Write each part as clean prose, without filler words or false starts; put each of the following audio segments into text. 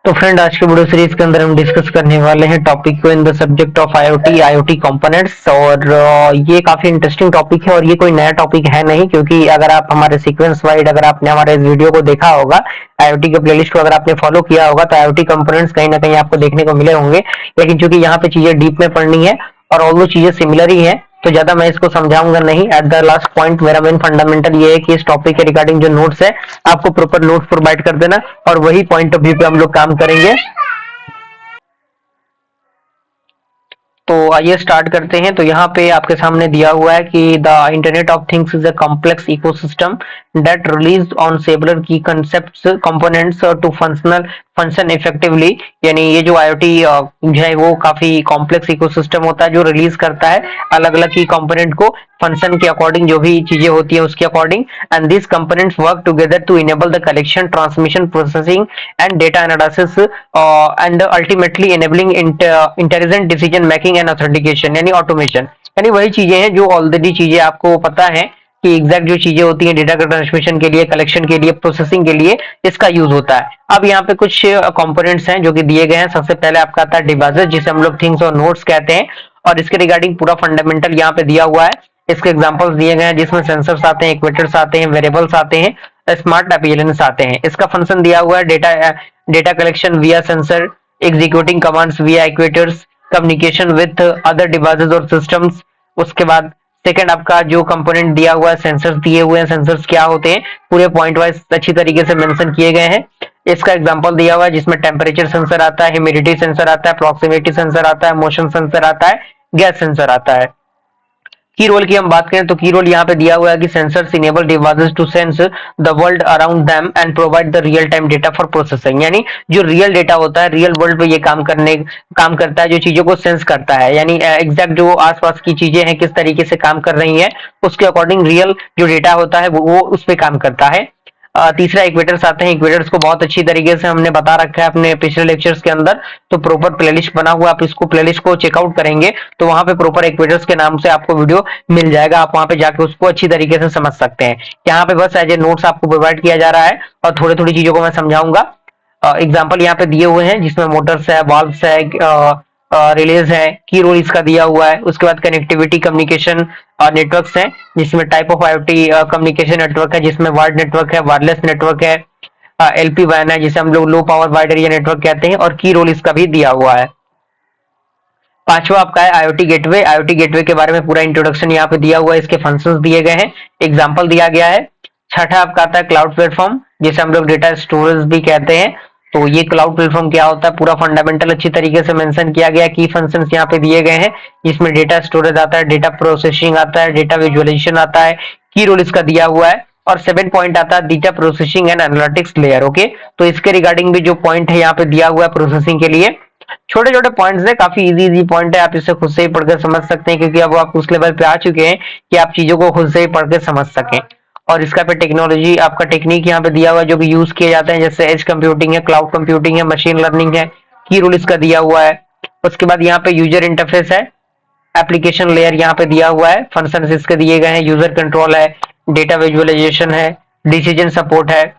तो फ्रेंड, आज के वीडियो सीरीज के अंदर हम डिस्कस करने वाले हैं टॉपिक को in the subject of IoT components. और ये काफी इंटरेस्टिंग टॉपिक है और ये कोई नया टॉपिक है नहीं, क्योंकि अगर आप हमारे सीक्वेंस वाइड अगर आपने हमारे इस वीडियो को देखा होगा, आईओटी के प्लेलिस्ट को अगर आपने फॉलो किया होगा, तो आईओटी कंपोनेंट्स कहीं ना कहीं आपको देखने को मिले होंगे। लेकिन चूंकि यहाँ पे चीजें डीप में पढ़नी है और ऑल वो चीजें सिमिलर ही है, तो ज्यादा मैं इसको समझाऊंगा नहीं। एट द लास्ट पॉइंट मेरा मेन फंडामेंटल ये है कि इस टॉपिक के रिगार्डिंग जो नोट्स है, आपको प्रॉपर नोट्स प्रोवाइड कर देना और वही पॉइंट ऑफ व्यू पे हम लोग काम करेंगे। तो आइए स्टार्ट करते हैं। तो यहाँ पे आपके सामने दिया हुआ है कि the internet of things is a complex ecosystem that relies on several key concepts components to function effectively. यानी ये जो आईओटी जो है वो काफी कॉम्प्लेक्स इकोसिस्टम होता है जो रिलीज करता है अलग अलग की कंपोनेंट को फंक्शन के अकॉर्डिंग, जो भी चीजें होती है उसके according. And this components work together to enable the collection, transmission, processing and data analysis and ultimately enabling intelligent decision making and authentication, यानी ऑटोमेशन। यानी वही चीजें हैं जो ऑलरेडी चीजें आपको पता है कि एग्जैक्ट जो चीजें होती हैं डेटा का ट्रांसमिशन के लिए, कलेक्शन के लिए, प्रोसेसिंग के लिए इसका यूज होता है। अब यहाँ पे कुछ कंपोनेंट्स हैं जो कि दिए गए हैं। सबसे पहले आपका आता है डिवाइसेस, जिसे हम लोग थिंग्स और नोड्स कहते हैं, और इसके रिगार्डिंग पूरा फंडामेंटल यहाँ पे दिया हुआ है। इसके एग्जांपल्स दिए गए हैं जिसमें सेंसर्स आते हैं, इक्वेटर्स आते हैं, वेरिएबल्स आते हैं, स्मार्ट अपीयरेंस आते हैं। इसका फंक्शन दिया हुआ है डेटा कलेक्शन विया सेंसर, एग्जीक्यूटिंग कमांड्स विया equators, communication with other devices और सिस्टम्स। उसके बाद सेकंड आपका जो कंपोनेंट दिया हुआ है, सेंसर्स दिए हुए हैं। सेंसर्स क्या होते हैं पूरे पॉइंट वाइज अच्छी तरीके से मेंशन किए गए हैं। इसका एग्जांपल दिया हुआ है जिसमें टेम्परेचर सेंसर आता है, ह्यूमिडिटी सेंसर आता है, प्रॉक्सिमिटी सेंसर आता है, मोशन सेंसर आता है, गैस सेंसर आता है। की रोल की हम बात करें तो की रोल यहाँ पे दिया हुआ है कि sensors enable devices to sense the world around them and provide the real time data for processing. यानी जो रियल डेटा होता है, रियल वर्ल्ड पे ये काम करता है, जो चीजों को सेंस करता है, यानी एग्जैक्ट जो आसपास की चीजें हैं किस तरीके से काम कर रही हैं उसके अकॉर्डिंग रियल जो डेटा होता है वो उस पर काम करता है। तीसरा इक्वेटर्स आते हैं। इक्वेटर्स को बहुत अच्छी तरीके से हमने बता रखा है अपने पिछले लेक्चर्स के अंदर, तो प्रॉपर प्लेलिस्ट बना हुआ, आप इसको प्लेलिस्ट को चेकआउट करेंगे तो वहां पे प्रॉपर इक्वेटर्स के नाम से आपको वीडियो मिल जाएगा। आप वहां पे जाके उसको अच्छी तरीके से समझ सकते हैं। यहाँ पे बस एज ए नोट्स आपको प्रोवाइड किया जा रहा है और थोड़ी थोड़ी चीजों को मैं समझाऊंगा। एग्जाम्पल यहाँ पे दिए हुए हैं जिसमें मोटर्स है, वाल्व्स है, रिलेज है, की रोल इसका दिया हुआ है। उसके बाद कनेक्टिविटी, कम्युनिकेशन नेटवर्क्स हैं, जिसमें type of IoT communication network है, जिसमें वायर्ड नेटवर्क है, वायरलेस नेटवर्क है, एलपी वैन है जिसे हम लोग low power wide area network कहते हैं, और की रोल इसका भी दिया हुआ है। पांचवा आपका है आईओटी गेटवे। आईओटी गेटवे के बारे में पूरा इंट्रोडक्शन यहाँ पे दिया हुआ है, इसके फंक्शंस दिए गए हैं, एग्जांपल दिया गया है। छठा आपका आता है क्लाउड प्लेटफॉर्म, जिसे हम लोग डेटा स्टोरेज भी कहते हैं। तो ये क्लाउड प्लेटफॉर्म क्या होता है, पूरा फंडामेंटल अच्छी तरीके से मेंशन किया गया। की फंक्शंस यहाँ पे दिए गए हैं जिसमें डेटा स्टोरेज आता है, डेटा प्रोसेसिंग आता है, डेटा विजुअलाइजेशन आता है, की रोल इसका दिया हुआ है। और 7 पॉइंट आता है data processing and analytics layer. Okay, तो इसके रिगार्डिंग भी जो पॉइंट है यहाँ पे दिया हुआ है प्रोसेसिंग के लिए, छोटे छोटे पॉइंट्स है, काफी इजी इजी पॉइंट है, आप इसे खुद से ही पढ़कर समझ सकते हैं, क्योंकि अब आप उस लेवल पे आ चुके हैं कि आप चीजों को खुद से ही पढ़कर समझ सकें। और इसका पे टेक्नोलॉजी आपका टेक्निक यहाँ पे दिया हुआ है जो कि यूज किए जाते हैं, जैसे एज कंप्यूटिंग है, क्लाउड कंप्यूटिंग है, मशीन लर्निंग है, की रोल इसका दिया हुआ है। उसके बाद यहाँ पे यूजर इंटरफेस है, एप्लीकेशन लेयर यहाँ पे दिया हुआ है, फंक्शंस इसके दिए गए हैं, यूजर कंट्रोल है, डेटा विजुअलाइजेशन है, डिसीजन सपोर्ट है।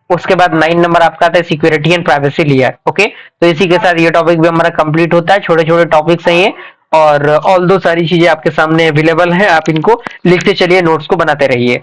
उसके बाद 9 नंबर आपका आता है security and privacy layer. Okay, तो इसी के साथ ये टॉपिक भी हमारा कंप्लीट होता है। छोटे छोटे टॉपिक्स हैं ये, और ऑल दो सारी चीजें आपके सामने अवेलेबल हैं, आप इनको लिखते चलिए, नोट्स को बनाते रहिए।